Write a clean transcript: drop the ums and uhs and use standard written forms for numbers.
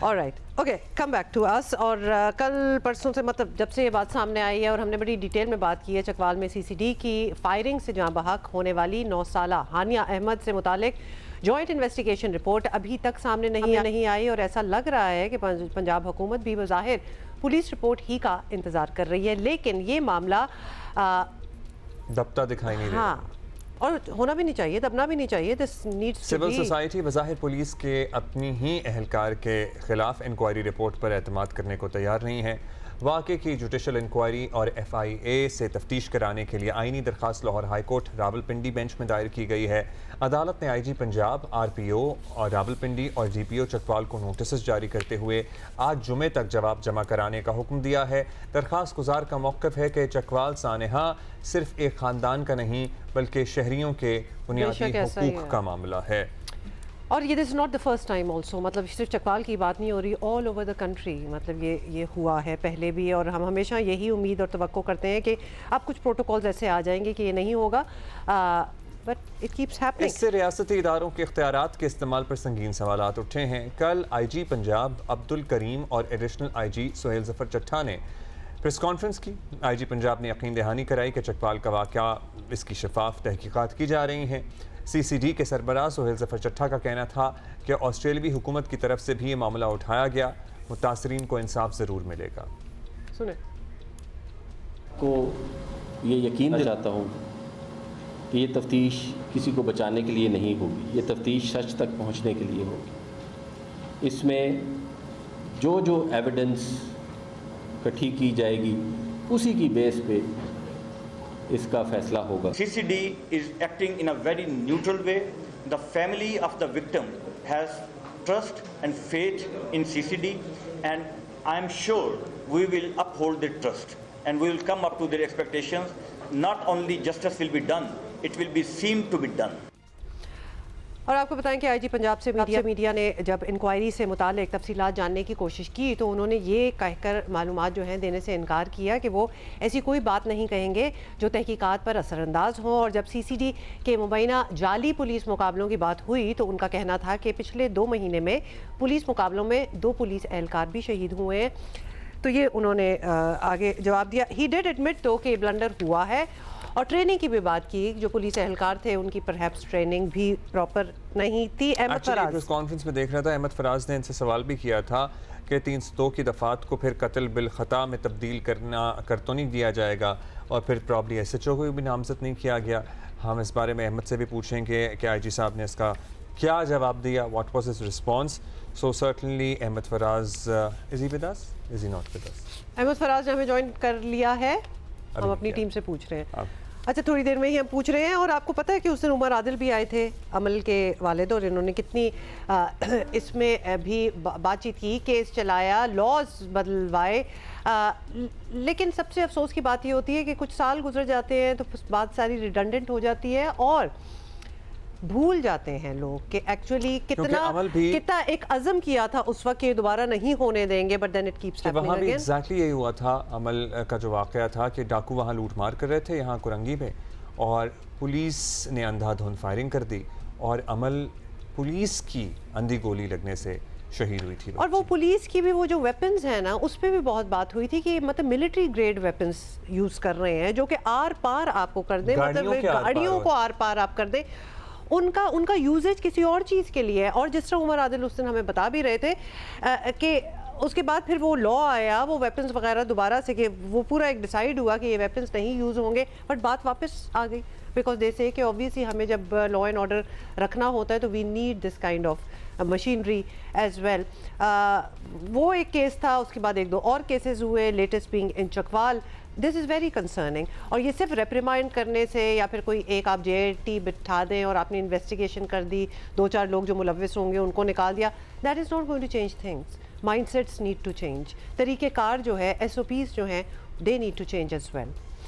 Alright, okay, come back to us. اور کل پرسوں سے مطلب جب سے یہ بات سامنے آئی ہے اور ہم نے بڑی ڈیٹیل میں بات کی ہے چکوال میں سی سی ڈی کی فائرنگ سے جاں بحق ہونے والی 9 سالہ ہانیہ احمد سے متعلق جوائنٹ انویسٹیگیشن رپورٹ ابھی تک سامنے نہیں آئی اور ایسا لگ رہا ہے کہ پنجاب حکومت بھی بظاہر پولیس رپورٹ ہی کا انتظار کر رہی ہے، لیکن یہ معاملہ دبتا دکھائی نہیں ہاں اور ہونا بھی نہیں چاہیے، دبنا بھی نہیں چاہیے. سول سوسائٹی بظاہر پولیس کے اپنی ہی اہلکار کے خلاف انکوائری رپورٹ پر اعتماد کرنے کو تیار نہیں ہے. واقعے کی جوڈیشل انکوائری اور ایف آئی اے سے تفتیش کرانے کے لیے آئینی درخواست Lahore high court Rawalpindi bench میں دائر کی گئی ہے. عدالت نے آئی جی پنجاب، آر پی او اور راولپنڈی اور ڈی پی او چکوال کو نوٹسز جاری کرتے ہوئے آج جمعے تک جواب جمع کرانے کا حکم دیا ہے. درخواست گزار کا موقف ہے کہ چکوال سانحہ صرف ایک خاندان کا نہیں بلکہ شہریوں کے بنیادی حقوق کا معاملہ ہے. اور یہ this not the first time also, مطلب صرف چکوال کی بات نہیں ہو رہی، آل اوور دا کنٹری مطلب یہ ہوا ہے پہلے بھی، اور ہم ہمیشہ یہی امید اور توقع کرتے ہیں کہ اب کچھ پروٹوکولز ایسے آ جائیں گے کہ یہ نہیں ہوگا، بٹ اٹ کیپس ہیپننگ. اس سے ریاستی اداروں کے اختیارات کے استعمال پر سنگین سوالات اٹھے ہیں. کل آئی جی پنجاب عبدالکریم اور ایڈیشنل آئی جی سہیل ظفر چٹھا نے پریس کانفرنس کی. آئی جی پنجاب نے یقین دہانی کرائی کہ چکوال کا واقعہ اس کی شفاف تحقیقات کی جا رہی ہیں. سی سی ڈی کے سربراہ سہیل ظفر چٹھا کا کہنا تھا کہ آسٹریلوی حکومت کی طرف سے بھی یہ معاملہ اٹھایا گیا، متاثرین کو انصاف ضرور ملے گا. سنیں کو یہ یقین دلاتا ہوں کہ یہ تفتیش کسی کو بچانے کے لیے نہیں ہوگی، یہ تفتیش سچ تک پہنچنے کے لیے ہوگی. اس میں جو ایویڈنس اکٹھی کی جائے گی اسی کی بیس پہ اس کا فیصلہ ہوگا. CCD is acting in a very neutral way. The family of the victim has trust and faith in CCD, and I am sure we will uphold their trust and we will come up to their expectations. Not only justice will be done, it will be seen to be done. اور آپ کو بتائیں کہ آئی جی پنجاب سے media نے جب inquiry سے متعلق تفصیلات جاننے کی کوشش کی تو انہوں نے یہ کہہ کر معلومات جو ہیں دینے سے انکار کیا کہ وہ ایسی کوئی بات نہیں کہیں گے جو تحقیقات پر اثر انداز ہوں. اور جب سی سی ڈی کے مبینہ جعلی پولیس مقابلوں کی بات ہوئی تو ان کا کہنا تھا کہ پچھلے 2 مہینے میں پولیس مقابلوں میں 2 پولیس اہلکار بھی شہید ہوئے ہیں. تو یہ انہوں نے آگے جواب دیا. ہی ڈیڈ ایڈمٹ تو کہ بلنڈر ہوا ہے، اور ٹریننگ کی بھی بات کی. جو پولیس اہلکار تھے ان کی پرہیپس ٹریننگ بھی پراپر نہیں تھی. احمد فراز پریس کانفرنس میں دیکھ رہا تھا، احمد فراز نے ان سے سوال بھی کیا تھا کہ 302 کی دفعات کو پھر قتل بالخطا میں تبدیل کر تو نہیں دیا جائے گا، اور پھر پرابلی ایس ایچ او کو بھی نامزد نہیں کیا گیا. ہم اس بارے میں احمد سے بھی پوچھیں گے کہ آئی جی صاحب نے اس کا کیا جواب دیا، what was his response. So certainly Ahmad Faraz is he with us, is he not with us? Ahmad Faraz نے ہمیں جوائن کر لیا ہے، ہم اپنی ٹیم سے پوچھ رہے ہیں. اچھا تھوڑی دیر میں ہی ہم پوچھ رہے ہیں. اور آپ کو پتہ ہے کہ اس دن عمر عادل بھی آئے تھے، عمل کے والد، اور انہوں نے کتنی اس میں بھی بات چیت کی، کیس چلایا، لاز بدلوائے. لیکن سب سے افسوس کی بات یہ ہوتی ہے کہ کچھ سال گزر جاتے ہیں تو بات ساری ریڈنڈنٹ ہو جاتی ہے اور بھول جاتے ہیں لوگ کہ ایکچولی کتنا ایک عزم کیا تھا اس وقت کہ دوبارہ نہیں ہونے دیں گے. But then it keeps happening again. وہاں بھی ایگزیکٹلی یہی ہوا تھا. عمل کا جو واقعہ تھا کہ ڈاکو وہاں لوٹ مار کر رہے تھے یہاں کرنگی میں، اور پولیس نے اندھا دھند فائرنگ کر دی، اور عمل پولیس کی اندھی گولی لگنے سے شہید ہوئی تھی. اور وہ پولیس کی بھی وہ جو ویپنز ہیں نا، اس پہ بھی بہت بات ہوئی تھی کہ مطلب ملٹری گریڈ ویپنز یوز کر رہے ہیں جو کہ آر پار آپ کو کر دیں، مطلب گاڑیوں کو آر پار آپ کر دیں. ان کا یوزیج کسی اور چیز کے لیے ہے. اور جس طرح عمر عادل اس دن ہمیں بتا بھی رہے تھے کہ اس کے بعد پھر وہ لا آیا، وہ ویپنز وغیرہ دوبارہ سے کہ وہ پورا ایک ڈیسائیڈ ہوا کہ یہ ویپنز نہیں یوز ہوں گے، بٹ بات واپس آ گئی. بیکاز دے سے کہ اوبویسلی ہمیں جب لا اینڈ آرڈر رکھنا ہوتا ہے تو we need this kind of machinery as well. وہ ایک کیس تھا، اس کے بعد 1-2 اور کیسز ہوئے، latest being in Chakwal. This is very concerning. اور یہ صرف ریپریمائنڈ کرنے سے یا پھر کوئی ایک آپ جے ٹی بٹھا دیں اور آپ نے انویسٹیگیشن کر دی، 2-4 لوگ جو ملوث ہوں گے ان کو نکال دیا، that is not going to change things. Mindsets need to change. طریقہ کار جو ہے، ایس او پیز جو ہیں، they need to change as well.